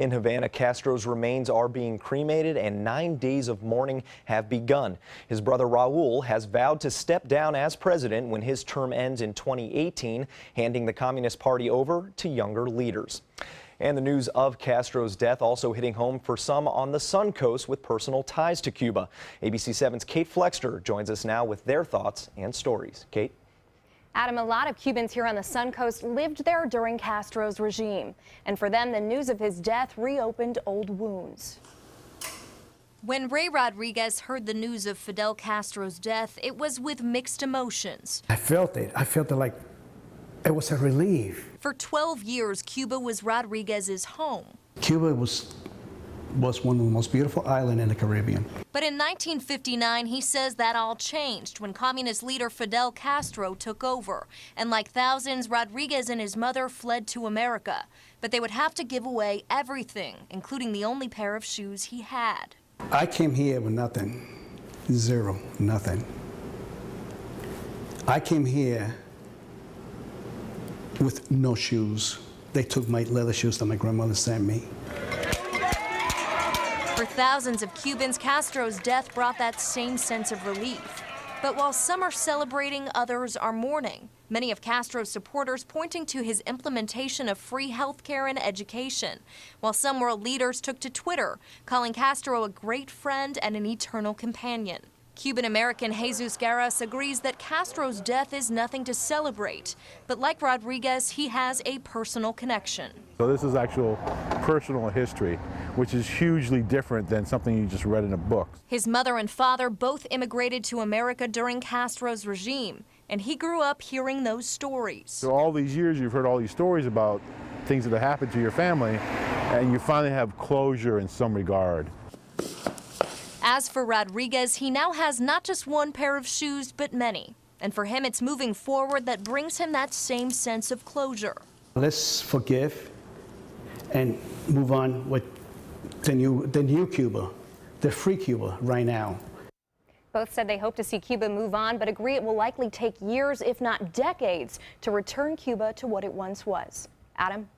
In Havana, Castro's remains are being cremated and 9 days of mourning have begun. His brother Raul has vowed to step down as president when his term ends in 2018, handing the Communist Party over to younger leaders. And the news of Castro's death also hitting home for some on the Suncoast with personal ties to Cuba. ABC 7's Kate Flexter joins us now with their thoughts and stories. Kate? Adam, a lot of Cubans here on the Suncoast lived there during Castro's regime. And for them, the news of his death reopened old wounds. When Ray Rodriguez heard the news of Fidel Castro's death, it was with mixed emotions. I felt it. I felt it like it was a relief. For 12 years, Cuba was Rodriguez's home. Cuba was one of the most beautiful islands in the Caribbean. But in 1959, he says that all changed when communist leader Fidel Castro took over. And like thousands, Rodriguez and his mother fled to America. But they would have to give away everything, including the only pair of shoes he had. I came here with nothing. Zero, nothing. I came here with no shoes. They took my leather shoes that my grandmother sent me. For thousands of Cubans, Castro's death brought that same sense of relief. But while some are celebrating, others are mourning. Many of Castro's supporters pointing to his implementation of free health care and education, while some world leaders took to Twitter, calling Castro a great friend and an eternal companion. Cuban-American Jesus Garras agrees that Castro's death is nothing to celebrate, but like Rodriguez, he has a personal connection. So this is actual personal history, which is hugely different than something you just read in a book. His mother and father both immigrated to America during Castro's regime, and he grew up hearing those stories. So all these years you've heard all these stories about things that have happened to your family, and you finally have closure in some regard. As for Rodriguez, he now has not just one pair of shoes, but many. And for him, it's moving forward that brings him that same sense of closure. Let's forgive and move on with the new Cuba, the free Cuba right now. Both said they hope to see Cuba move on, but agree it will likely take years, if not decades, to return Cuba to what it once was. Adam?